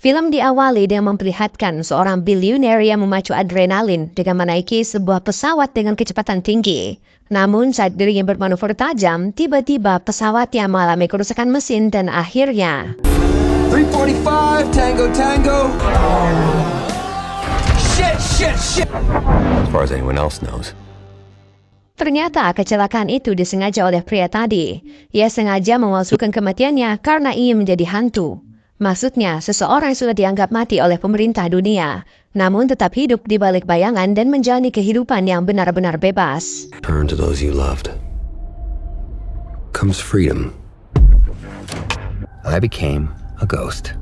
Film diawali dengan memperlihatkan seorang bilioner yang memacu adrenalin dengan menaiki sebuah pesawat dengan kecepatan tinggi. Namun saat dirinya bermanuver tajam, tiba-tiba pesawatnya mengalami kerusakan mesin dan akhirnya 345 Tango. Shit. As far as anyone else knows. ternyata kecelakaan itu disengaja oleh pria tadi. Ia sengaja memalsukan kematiannya karena ingin menjadi hantu. Maksudnya, seseorang yang sudah dianggap mati oleh pemerintah dunia, namun tetap hidup di balik bayangan dan menjalani kehidupan yang benar-benar bebas. Turn to those you loved. Comes freedom. I became a ghost.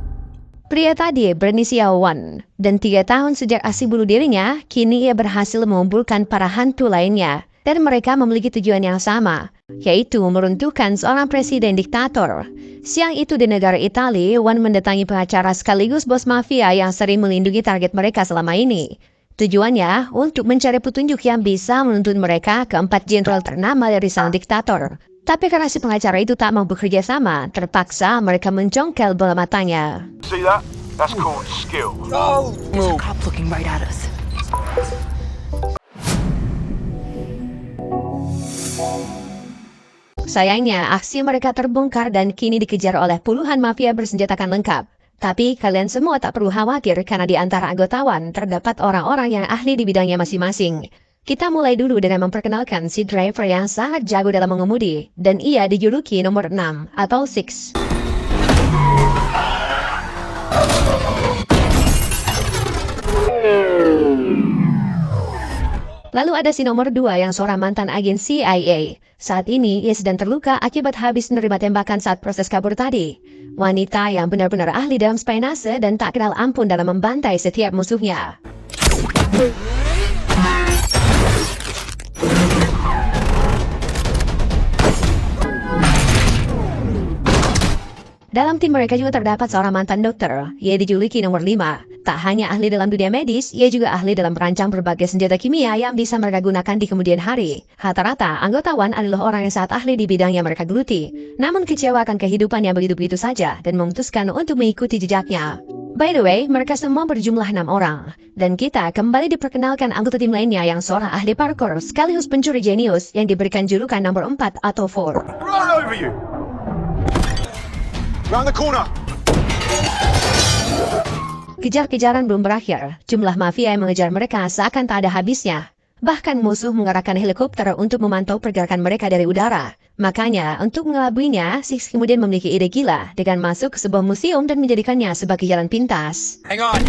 Pria tadi berinisial Wan, dan 3 tahun sejak aksi bunuh dirinya, kini ia berhasil mengumpulkan para hantu lainnya. Dan mereka memiliki tujuan yang sama, yaitu meruntuhkan seorang presiden diktator. Siang itu di negara Italia, Wan mendatangi pengacara sekaligus bos mafia yang sering melindungi target mereka selama ini. Tujuannya untuk mencari petunjuk yang bisa menuntun mereka ke 4 jenderal ternama dari sang diktator. Tapi karena si pengacara itu tak mau bekerja sama, terpaksa mereka mencongkel bola matanya. See that? That's called skill. No. Cop looking right at us. Sayangnya, aksi mereka terbongkar dan kini dikejar oleh puluhan mafia bersenjatakan lengkap. Tapi kalian semua tak perlu khawatir karena di antara anggotawan terdapat orang-orang yang ahli di bidangnya masing-masing. Kita mulai dulu dengan memperkenalkan si driver yang sangat jago dalam mengemudi, dan ia dijuluki nomor 6 atau 6. Lalu ada si nomor 2 yang seorang mantan agen CIA. Saat ini ia sedang terluka akibat habis menerima tembakan saat proses kabur tadi. Wanita yang benar-benar ahli dalam spionase dan tak kenal ampun dalam membantai setiap musuhnya. Dalam tim mereka juga terdapat seorang mantan dokter. Ia dijuluki nomor 5. Tak hanya ahli dalam dunia medis, ia juga ahli dalam merancang berbagai senjata kimia yang bisa mereka gunakan di kemudian hari. Rata-rata, anggota Wan adalah orang yang sangat ahli di bidang yang mereka geluti. Namun kecewa akan kehidupan yang begitu-begitu saja dan memutuskan untuk mengikuti jejaknya. By the way, mereka semua berjumlah 6 orang. Dan kita kembali diperkenalkan anggota tim lainnya yang seorang ahli parkour sekaligus pencuri jenius yang diberikan julukan nomor 4 atau 4. Right over you. Round the corner. Kejar-kejaran belum berakhir. Jumlah mafia yang mengejar mereka seakan tak ada habisnya. Bahkan musuh mengarahkan helikopter untuk memantau pergerakan mereka dari udara. Makanya, untuk mengelabuinya, Six kemudian memiliki ide gila dengan masuk ke sebuah museum dan menjadikannya sebagai jalan pintas. Hang on.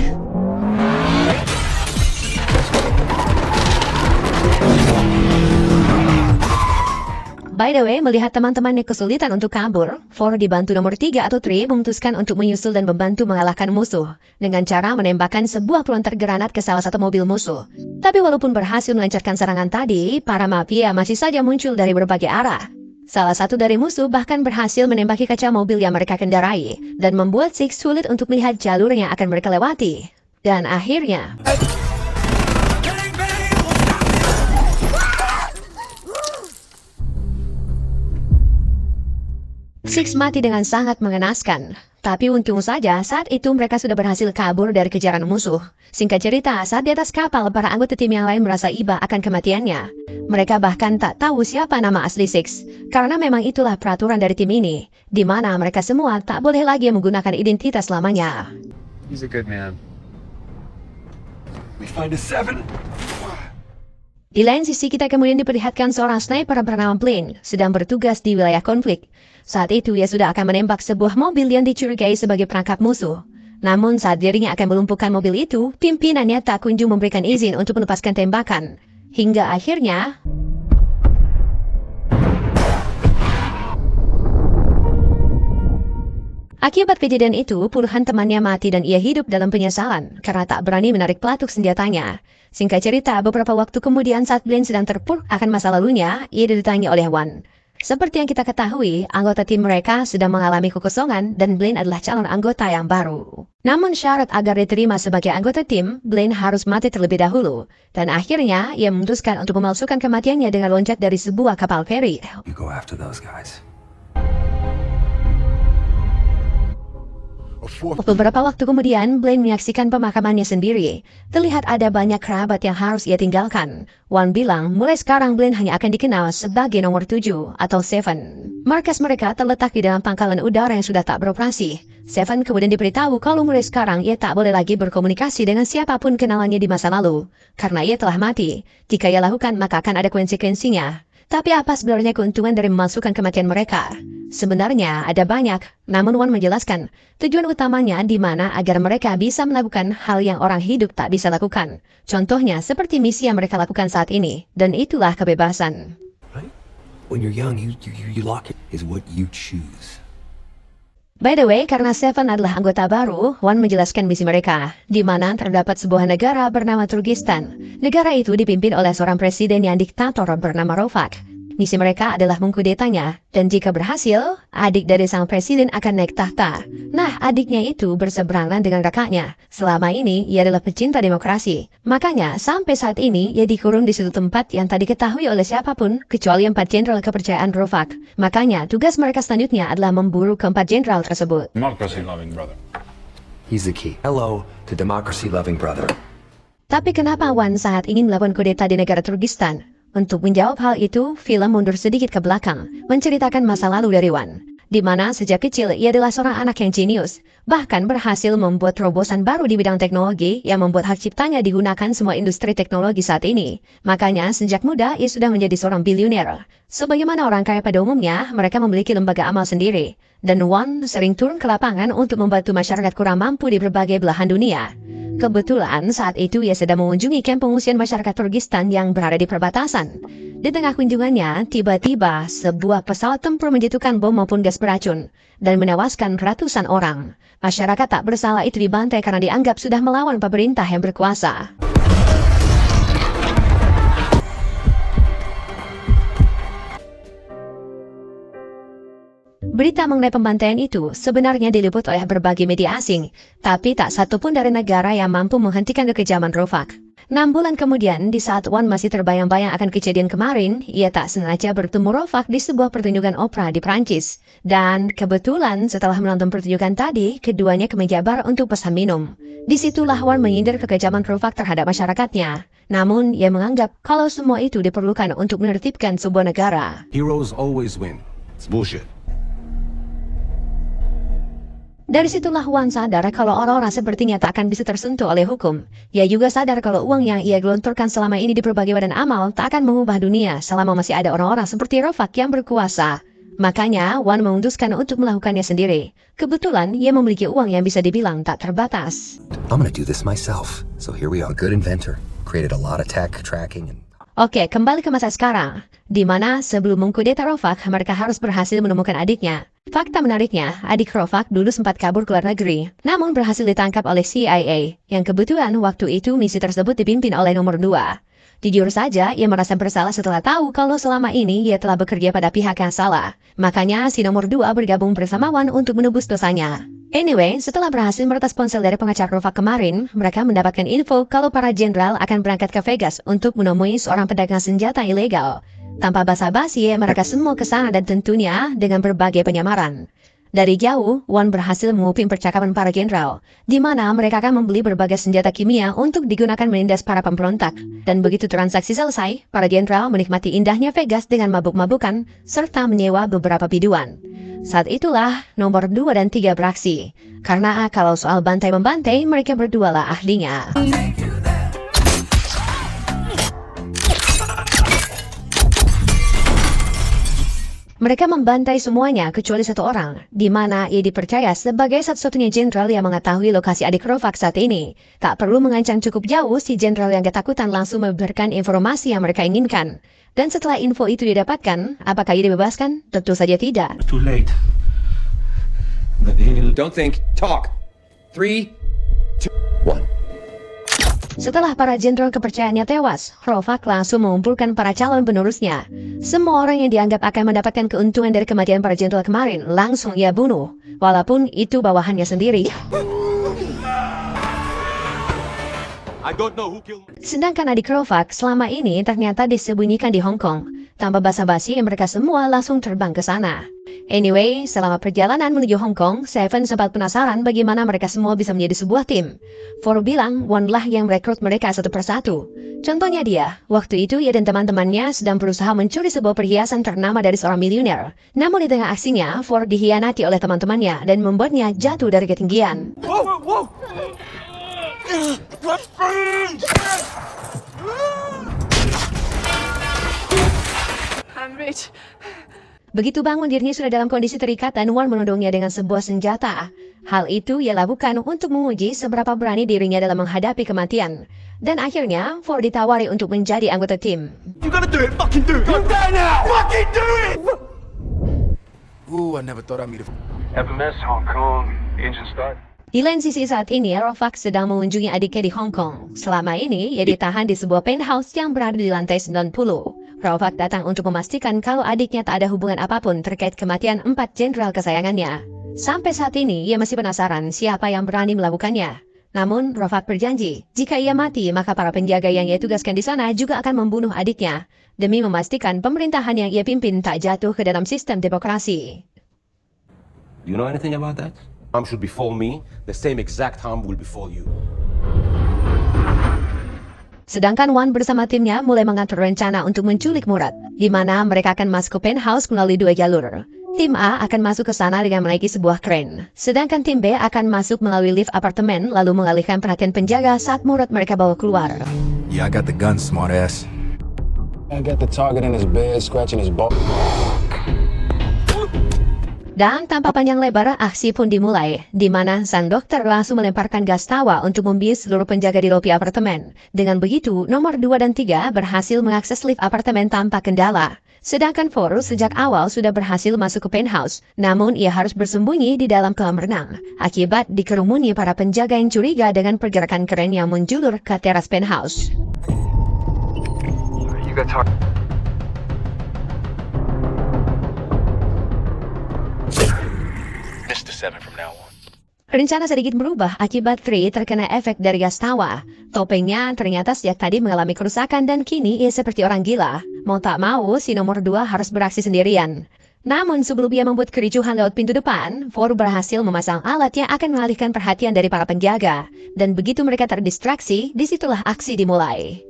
By the way, melihat teman-temannya kesulitan untuk kabur, Four dibantu nomor 3 atau 3 memutuskan untuk menyusul dan membantu mengalahkan musuh dengan cara menembakkan sebuah pelontar granat ke salah satu mobil musuh. Tapi walaupun berhasil melancarkan serangan tadi, para mafia masih saja muncul dari berbagai arah. Salah satu dari musuh bahkan berhasil menembaki kaca mobil yang mereka kendarai dan membuat Six sulit untuk melihat jalur yang akan mereka lewati. Dan akhirnya Six mati dengan sangat mengenaskan. Tapi untung saja saat itu mereka sudah berhasil kabur dari kejaran musuh. Singkat cerita, saat di atas kapal, para anggota tim yang lain merasa iba akan kematiannya. Mereka bahkan tak tahu siapa nama asli Six, karena memang itulah peraturan dari tim ini, di mana mereka semua tak boleh lagi menggunakan identitas lamanya. He's a good man. We find a 7. Di lain sisi kita kemudian diperlihatkan seorang sniper bernama Blaine sedang bertugas di wilayah konflik. Saat itu ia sudah akan menembak sebuah mobil yang dicurigai sebagai perangkap musuh. Namun saat dirinya akan melumpuhkan mobil itu, pimpinannya tak kunjung memberikan izin untuk melepaskan tembakan. Hingga akhirnya akibat kejadian itu, puluhan temannya mati dan ia hidup dalam penyesalan karena tak berani menarik pelatuk senjatanya. Singkat cerita, beberapa waktu kemudian saat Blaine sedang terpuruk akan masa lalunya, ia didatangi oleh Wan. Seperti yang kita ketahui, anggota tim mereka sedang mengalami kekosongan dan Blaine adalah calon anggota yang baru. Namun syarat agar diterima sebagai anggota tim, Blaine harus mati terlebih dahulu. Dan akhirnya, ia memutuskan untuk memalsukan kematiannya dengan loncat dari sebuah kapal feri. You go after those guys. A Beberapa waktu kemudian, Blaine menyaksikan pemakamannya sendiri. Terlihat ada banyak kerabat yang harus ia tinggalkan. Wan bilang, mulai sekarang Blaine hanya akan dikenal sebagai nomor 7 atau Seven. Markas mereka terletak di dalam pangkalan udara yang sudah tak beroperasi. Seven kemudian diberitahu kalau mulai sekarang ia tak boleh lagi berkomunikasi dengan siapapun kenalannya di masa lalu. Karena ia telah mati. Jika ia lakukan, maka akan ada konsekuensinya. Tapi apa sebenarnya keuntungan dari memasukkan kematian mereka? Sebenarnya ada banyak, namun Wan menjelaskan tujuan utamanya di mana agar mereka bisa melakukan hal yang orang hidup tak bisa lakukan. Contohnya seperti misi yang mereka lakukan saat ini, dan itulah kebebasan. When you're young, you lock it is what you choose. By the way, karena Seven adalah anggota baru, Wan menjelaskan misi mereka, di mana terdapat sebuah negara bernama Turkistan. Negara itu dipimpin oleh seorang presiden yang diktator bernama Rofak. Misi mereka adalah mengkudetanya, dan jika berhasil, adik dari sang presiden akan naik tahta. Nah, adiknya itu berseberangan dengan kakaknya. Selama ini, ia adalah pecinta demokrasi. Makanya, sampai saat ini, ia dikurung di suatu tempat yang tak diketahui oleh siapapun, kecuali 4 jenderal kepercayaan Rofak. Makanya, tugas mereka selanjutnya adalah memburu ke 4 jenderal tersebut. Democracy-loving brother. He's the key. Hello to democracy-loving brother. Tapi kenapa Wan sangat ingin melakukan kudeta di negara Turkistan? Untuk menjawab hal itu, film mundur sedikit ke belakang, menceritakan masa lalu dari Wan, di mana sejak kecil ia adalah seorang anak yang jenius, bahkan berhasil membuat terobosan baru di bidang teknologi yang membuat hak ciptanya digunakan semua industri teknologi saat ini. Makanya, sejak muda ia sudah menjadi seorang bilioner. Sebagaimana orang kaya pada umumnya, mereka memiliki lembaga amal sendiri, dan Wan sering turun ke lapangan untuk membantu masyarakat kurang mampu di berbagai belahan dunia. Kebetulan saat itu ia sedang mengunjungi kamp pengungsian masyarakat Turkistan yang berada di perbatasan. Di tengah kunjungannya, tiba-tiba sebuah pesawat tempur menjatuhkan bom maupun gas beracun dan menewaskan ratusan orang. Masyarakat tak bersalah itu dibantai karena dianggap sudah melawan pemerintah yang berkuasa. Berita mengenai pembantaian itu sebenarnya diliput oleh berbagai media asing, tapi tak satu pun dari negara yang mampu menghentikan kekejaman Rofak. 6 bulan kemudian, di saat Wan masih terbayang-bayang akan kejadian kemarin, ia tak sengaja bertemu Rofak di sebuah pertunjukan opera di Prancis. Dan kebetulan setelah menonton pertunjukan tadi, keduanya ke meja bar untuk pesan minum. Disitulah Wan menyindir kekejaman Rofak terhadap masyarakatnya. Namun, ia menganggap kalau semua itu diperlukan untuk menertibkan sebuah negara. Heroes always win. It's bullshit. Dari situlah Wan sadar kalau orang-orang sepertinya tak akan bisa tersentuh oleh hukum. Ia juga sadar kalau uang yang ia gelontorkan selama ini di berbagai badan amal tak akan mengubah dunia selama masih ada orang-orang seperti Rofak yang berkuasa. Makanya, Wan memutuskan untuk melakukannya sendiri. Kebetulan, ia memiliki uang yang bisa dibilang tak terbatas. I'm gonna do this myself. So here we are, good inventor. Created a lot of tech tracking and... Oke, kembali ke masa sekarang, di mana sebelum mengkudeta Rofak, mereka harus berhasil menemukan adiknya. Fakta menariknya, adik Rofak dulu sempat kabur ke luar negeri, namun berhasil ditangkap oleh CIA, yang kebetulan waktu itu misi tersebut dipimpin oleh nomor 2. Jujur saja, ia merasa bersalah setelah tahu kalau selama ini ia telah bekerja pada pihak yang salah. Makanya, si nomor 2 bergabung bersama Wan untuk menebus dosanya. Anyway, setelah berhasil meretas ponsel dari pengacara Rofak kemarin, mereka mendapatkan info kalau para jenderal akan berangkat ke Vegas untuk menemui seorang pedagang senjata ilegal. Tanpa basa-basi, mereka semua ke sana dan tentunya dengan berbagai penyamaran. Dari jauh, Wan berhasil menguping percakapan para jenderal, di mana mereka akan membeli berbagai senjata kimia untuk digunakan menindas para pemberontak. Dan begitu transaksi selesai, para jenderal menikmati indahnya Vegas dengan mabuk-mabukan, serta menyewa beberapa biduan. Saat itulah, nomor 2 dan 3 beraksi. Karena kalau soal bantai-membantai, mereka berdua lah ahlinya. Mereka membantai semuanya kecuali satu orang, di mana ia dipercaya sebagai satu-satunya jenderal yang mengetahui lokasi adik Rofak saat ini. Tak perlu mengancam cukup jauh, si jenderal yang ketakutan langsung memberikan informasi yang mereka inginkan. Dan setelah info itu didapatkan, apakah ia dibebaskan? Tentu saja tidak. Too late. Don't think, talk. 3, 2, 1. Setelah para jenderal kepercayaannya tewas, Rofak langsung mengumpulkan para calon penerusnya. Semua orang yang dianggap akan mendapatkan keuntungan dari kematian para jenderal kemarin langsung ia bunuh, walaupun itu bawahannya sendiri. I don't know who killed me. Sedangkan adik Rovak selama ini ternyata disembunyikan di Hong Kong. Tanpa basa-basi, mereka semua langsung terbang ke sana. Anyway, selama perjalanan menuju Hong Kong, Seven sempat penasaran bagaimana mereka semua bisa menjadi sebuah tim. Four bilang One lah yang merekrut mereka satu persatu. Contohnya dia, waktu itu ia dan teman-temannya sedang berusaha mencuri sebuah perhiasan ternama dari seorang miliuner. Namun di tengah aksinya, Four dikhianati oleh teman-temannya dan membuatnya jatuh dari ketinggian. Whoa, whoa! I'm rich. Begitu bangun dirinya sudah dalam kondisi terikat dan One menodongnya dengan sebuah senjata. Hal itu ia lakukan untuk menguji seberapa berani dirinya dalam menghadapi kematian. Dan akhirnya, Four ditawari untuk menjadi anggota tim. You gotta do it, fucking do it! You're there now! Fucking do it! Ooh, I never thought I'd meet a... FMS Hong Kong, engine start. Di lain sisi saat ini, Rovak sedang mengunjungi adiknya di Hong Kong. Selama ini, ia ditahan di sebuah penthouse yang berada di lantai 90. Rovak datang untuk memastikan kalau adiknya tak ada hubungan apapun terkait kematian 4 jenderal kesayangannya. Sampai saat ini, ia masih penasaran siapa yang berani melakukannya. Namun, Rovak berjanji, jika ia mati, maka para penjaga yang ia tugaskan di sana juga akan membunuh adiknya, demi memastikan pemerintahan yang ia pimpin tak jatuh ke dalam sistem demokrasi. Do you know anything about that? Harm should befall me, the same exact harm will befall you. Sedangkan One bersama timnya mulai mengatur rencana untuk menculik Murad, di mana mereka akan masuk ke penthouse melalui 2 jalur. Tim A akan masuk ke sana dengan menaiki sebuah kren, sedangkan tim B akan masuk melalui lift apartemen lalu mengalihkan perhatian penjaga saat Murad mereka bawa keluar. Yeah, I got the gun, smart ass. I got the target in his bed, scratching his ball. Dan tanpa panjang lebar, aksi pun dimulai, di mana sang dokter langsung melemparkan gas tawa untuk membius seluruh penjaga di lobi apartemen. Dengan begitu, nomor 2 dan 3 berhasil mengakses lift apartemen tanpa kendala. Sedangkan Four sejak awal sudah berhasil masuk ke penthouse, namun ia harus bersembunyi di dalam kolam renang, akibat dikerumuni para penjaga yang curiga dengan pergerakan keren yang menjulur ke teras penthouse. You got target. Mr. Seven from now on. Rencana sedikit berubah akibat Three terkena efek dari gas tawa. Topengnya ternyata sejak tadi mengalami kerusakan dan kini ia seperti orang gila. Mau tak mau, si nomor 2 harus beraksi sendirian. Namun sebelum ia membuat kericuhan lewat pintu depan, Four berhasil memasang alat yang akan mengalihkan perhatian dari para penjaga. Dan begitu mereka terdistraksi, disitulah aksi dimulai.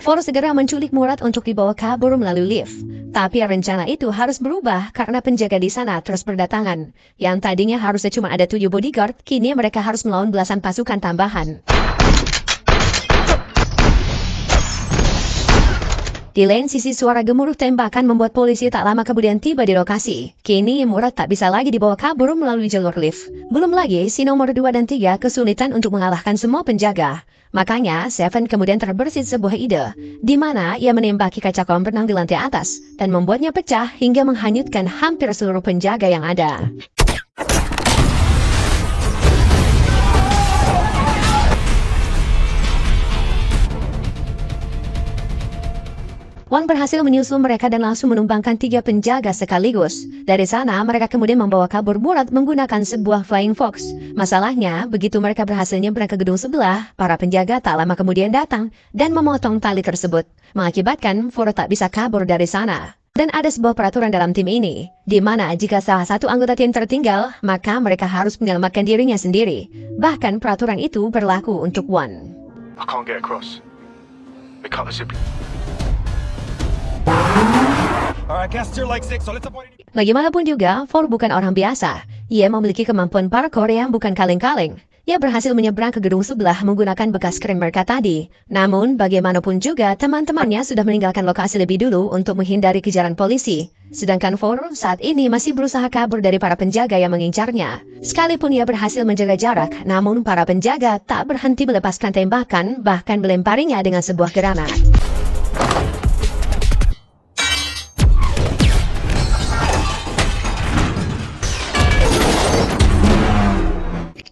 Four segera menculik Murad untuk dibawa kabur melalui lift. Tapi rencana itu harus berubah karena penjaga di sana terus berdatangan. Yang tadinya harusnya cuma ada 7 bodyguard, kini mereka harus melawan belasan pasukan tambahan. Di lain sisi, suara gemuruh tembakan membuat polisi tak lama kemudian tiba di lokasi. Kini Murad tak bisa lagi dibawa kabur melalui jalur lift. Belum lagi, si nomor 2 dan 3 kesulitan untuk mengalahkan semua penjaga. Makanya, Seven kemudian terbersit sebuah ide, di mana ia menembaki kaca kolam renang di lantai atas, dan membuatnya pecah hingga menghanyutkan hampir seluruh penjaga yang ada. One berhasil menyusul mereka dan langsung menumbangkan 3 penjaga sekaligus. Dari sana, mereka kemudian membawa kabur Murad menggunakan sebuah Flying Fox. Masalahnya, begitu mereka berhasil nyebrang ke gedung sebelah, para penjaga tak lama kemudian datang dan memotong tali tersebut, mengakibatkan Four tak bisa kabur dari sana. Dan ada sebuah peraturan dalam tim ini, di mana jika salah satu anggota tim tertinggal, maka mereka harus menyelamatkan dirinya sendiri. Bahkan peraturan itu berlaku untuk One. I can't get across. They cut the zip. Alright, guess you're like 6, so let's avoid any... Bagaimanapun juga, Four bukan orang biasa. Ia memiliki kemampuan parkour yang bukan kaleng-kaleng. Ia berhasil menyeberang ke gedung sebelah menggunakan bekas kren mereka tadi. Namun, bagaimanapun juga, teman-temannya sudah meninggalkan lokasi lebih dulu untuk menghindari kejaran polisi. Sedangkan Four saat ini masih berusaha kabur dari para penjaga yang mengincarnya. Sekalipun ia berhasil menjaga jarak, namun para penjaga tak berhenti melepaskan tembakan, bahkan melemparinya dengan sebuah granat.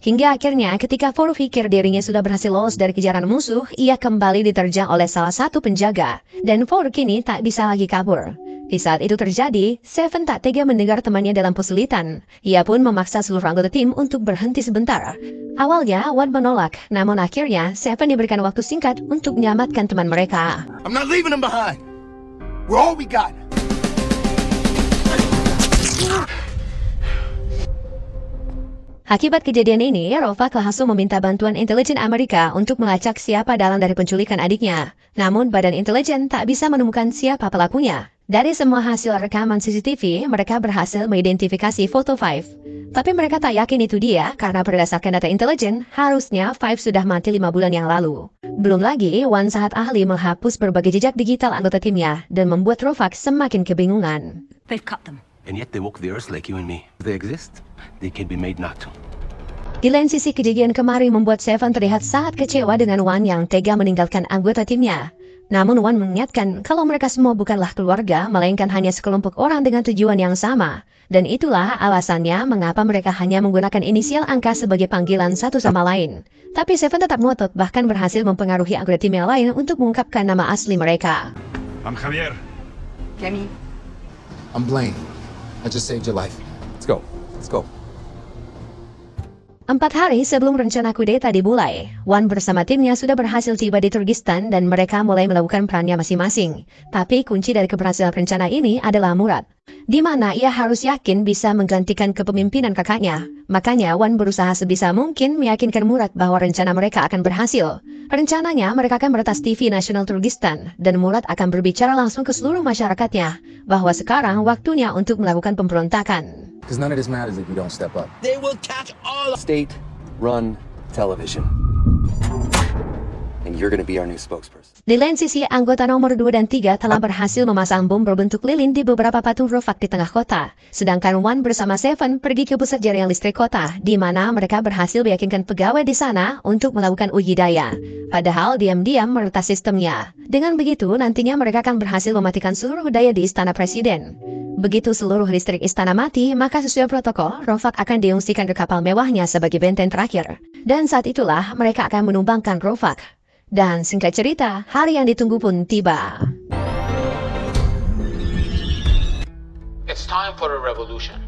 Hingga akhirnya ketika Ford pikir dirinya sudah berhasil lolos dari kejaran musuh, ia kembali diterjang oleh salah satu penjaga, dan Ford kini tak bisa lagi kabur. Di saat itu terjadi, Seven tak tega mendengar temannya dalam kesulitan. Ia pun memaksa seluruh anggota tim untuk berhenti sebentar. Awalnya, Wan menolak, namun akhirnya Seven diberikan waktu singkat untuk menyelamatkan teman mereka. I'm not leaving him behind. We're all we got. Akibat kejadian ini, Rovak langsung meminta bantuan intelijen Amerika untuk melacak siapa dalang dari penculikan adiknya. Namun, badan intelijen tak bisa menemukan siapa pelakunya. Dari semua hasil rekaman CCTV, mereka berhasil mengidentifikasi foto Five. Tapi mereka tak yakin itu dia, karena berdasarkan data intelijen, harusnya Five sudah mati 5 bulan yang lalu. Belum lagi, Wan sangat ahli menghapus berbagai jejak digital anggota timnya, dan membuat Rovak semakin kebingungan. They've cut them. And yet they walk the earth like you and me. If they exist, they can be made not to. Di lain sisi, kejadian kemarin membuat Seven terlihat sangat kecewa dengan Wan yang tega meninggalkan anggota timnya. Namun Wan mengingatkan kalau mereka semua bukanlah keluarga, melainkan hanya sekelompok orang dengan tujuan yang sama. Dan itulah alasannya mengapa mereka hanya menggunakan inisial angka sebagai panggilan satu sama lain. Tapi Seven tetap ngotot, bahkan berhasil mempengaruhi anggota tim yang lain untuk mengungkapkan nama asli mereka. I'm Javier. Kemi. I'm Blaine. I just saved your life. Let's go. Let's go. 4 hari sebelum rencana kudeta dimulai, Wan bersama timnya sudah berhasil tiba di Turkistan dan mereka mulai melakukan perannya masing-masing. Tapi kunci dari keberhasilan rencana ini adalah Murad, di mana ia harus yakin bisa menggantikan kepemimpinan kakaknya. Makanya Wan berusaha sebisa mungkin meyakinkan Murad bahwa rencana mereka akan berhasil. Rencananya mereka akan meretas TV nasional Turkistan dan Murad akan berbicara langsung ke seluruh masyarakatnya bahwa sekarang waktunya untuk melakukan pemberontakan. Because none of this matters if you don't step up. They will catch all. State-run television. And you're gonna be our new spokesperson. Di lain sisi, anggota nomor 2 dan 3 telah berhasil memasang bom berbentuk lilin di beberapa patung Rovak di tengah kota. Sedangkan Wan bersama Seven pergi ke pusat jaringan listrik kota, di mana mereka berhasil meyakinkan pegawai di sana untuk melakukan uji daya. Padahal diam-diam meretas sistemnya. Dengan begitu, nantinya mereka akan berhasil mematikan seluruh daya di istana presiden. Begitu seluruh listrik istana mati, maka sesuai protokol, Rovak akan diungsikan ke kapal mewahnya sebagai benteng terakhir. Dan saat itulah mereka akan menumbangkan Rovak. Dan singkat cerita, hari yang ditunggu pun tiba. It's time for a revolution.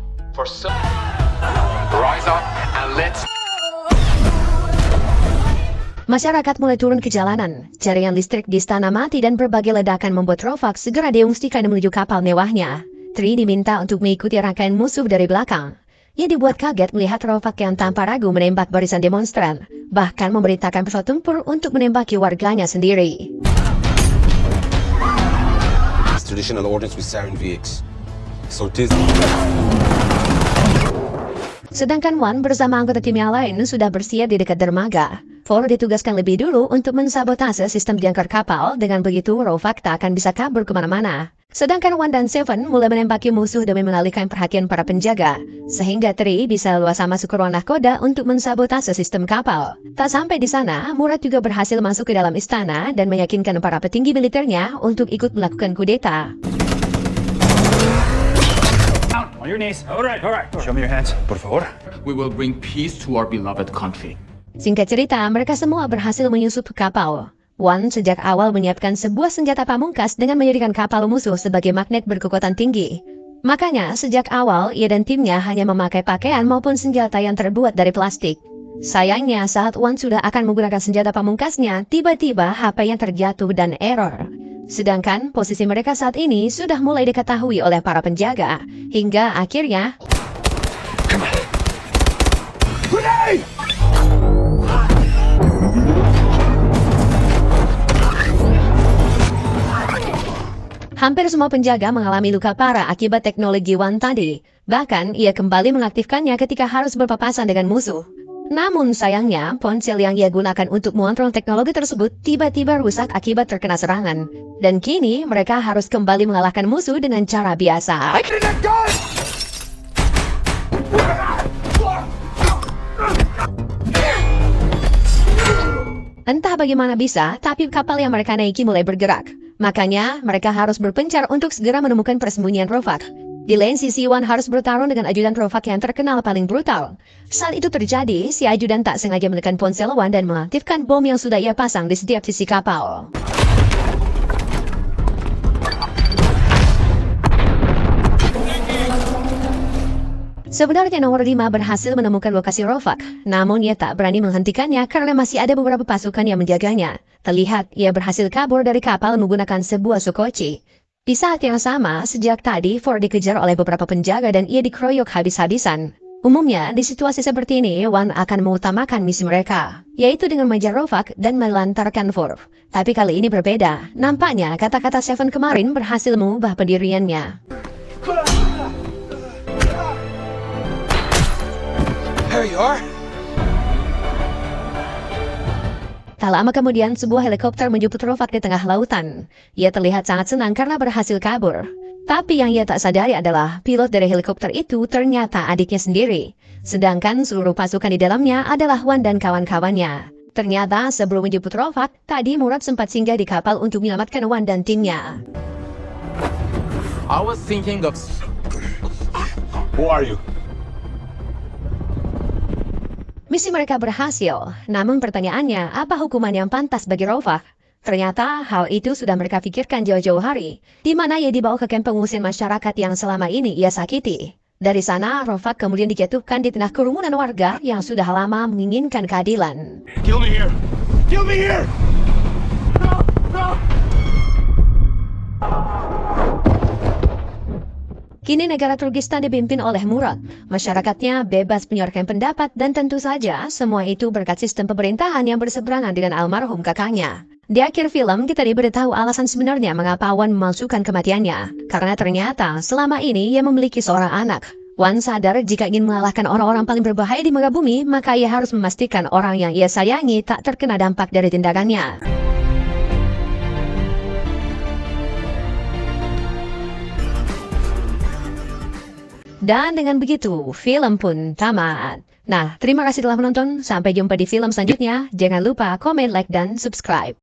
Rise up and let's. Masyarakat mulai turun ke jalanan. Jaringan listrik di istana mati dan berbagai ledakan membuat Rovak segera diungsikan menuju kapal mewahnya. Tri diminta untuk mengikuti rangkaian musuh dari belakang. Ia dibuat kaget melihat Rovak yang tanpa ragu menembak barisan demonstran, bahkan memerintahkan pesawat tempur untuk menembaki warganya sendiri. It's traditional ordnance with sarin VX. So it is. Sedangkan Wan bersama anggota tim yang lain sudah bersiap di dekat dermaga. Ford ditugaskan lebih dulu untuk mensabotase sistem jangkar kapal, dengan begitu Rovak tak akan bisa kabur kemana-mana. Sedangkan Wan dan Seven mulai menembaki musuh demi mengalihkan perhatian para penjaga, sehingga Tri bisa leluasa masuk ke ruang nahkoda untuk mensabotase sistem kapal. Tak sampai di sana, Murad juga berhasil masuk ke dalam istana dan meyakinkan para petinggi militernya untuk ikut melakukan kudeta. On your knees. All right. Show me your hands, por favor. We will bring peace to our beloved country. Singkat cerita, mereka semua berhasil menyusup ke kapal. Wan sejak awal menyiapkan sebuah senjata pamungkas dengan menjadikan kapal musuh sebagai magnet berkekuatan tinggi. Makanya, sejak awal, ia dan timnya hanya memakai pakaian maupun senjata yang terbuat dari plastik. Sayangnya, saat Wan sudah akan menggunakan senjata pamungkasnya, tiba-tiba HP-nya terjatuh dan error. Sedangkan posisi mereka saat ini sudah mulai diketahui oleh para penjaga, hingga akhirnya... Grenade! Hampir semua penjaga mengalami luka parah akibat teknologi Wan tadi. Bahkan, ia kembali mengaktifkannya ketika harus berpapasan dengan musuh. Namun sayangnya, ponsel yang ia gunakan untuk mengontrol teknologi tersebut tiba-tiba rusak akibat terkena serangan. Dan kini, mereka harus kembali mengalahkan musuh dengan cara biasa. Entah bagaimana bisa, tapi kapal yang mereka naiki mulai bergerak. Makanya, mereka harus berpencar untuk segera menemukan persembunyian Rovak. Di lain sisi, Wan harus bertarung dengan ajudan Rofak yang terkenal paling brutal. Saat itu terjadi, si ajudan tak sengaja menekan ponsel Wan dan mengaktifkan bom yang sudah ia pasang di setiap sisi kapal. Sebenarnya nomor 5 berhasil menemukan lokasi Rofak, namun ia tak berani menghentikannya karena masih ada beberapa pasukan yang menjaganya. Terlihat ia berhasil kabur dari kapal menggunakan sebuah Sukoci. Di saat yang sama, sejak tadi Ford dikejar oleh beberapa penjaga dan ia dikeroyok habis-habisan. Umumnya, di situasi seperti ini, Wan akan mengutamakan misi mereka, yaitu dengan mengejar Rofak dan melantarkan Ford. Tapi kali ini berbeda. Nampaknya kata-kata Seven kemarin berhasil mengubah pendiriannya. There you are. Tak lama kemudian, sebuah helikopter menjemput Rofak di tengah lautan. Ia terlihat sangat senang karena berhasil kabur. Tapi yang ia tak sadari adalah pilot dari helikopter itu ternyata adiknya sendiri. Sedangkan seluruh pasukan di dalamnya adalah Wan dan kawan-kawannya. Ternyata sebelum menjemput Rofak, tadi Murad sempat singgah di kapal untuk menyelamatkan Wan dan timnya. I was thinking of. Who are you? Misi mereka berhasil, namun pertanyaannya, apa hukuman yang pantas bagi Rofak? Ternyata hal itu sudah mereka pikirkan jauh-jauh hari, di mana ia dibawa ke kamp pengungsian masyarakat yang selama ini ia sakiti. Dari sana, Rofak kemudian dijatuhkan di tengah kerumunan warga yang sudah lama menginginkan keadilan. Kill me here! Kill me here! No! No! Kini negara Turkistan dipimpin oleh Murad. Masyarakatnya bebas menyuarakan pendapat dan tentu saja semua itu berkat sistem pemerintahan yang berseberangan dengan almarhum kakaknya. Di akhir film kita diberitahu alasan sebenarnya mengapa Wan memalsukan kematiannya. Karena ternyata selama ini ia memiliki seorang anak. Wan sadar jika ingin mengalahkan orang-orang paling berbahaya di muka bumi, maka ia harus memastikan orang yang ia sayangi tak terkena dampak dari tindakannya. Dan dengan begitu, film pun tamat. Nah, terima kasih telah menonton. Sampai jumpa di film selanjutnya. Jangan lupa komen, like, dan subscribe.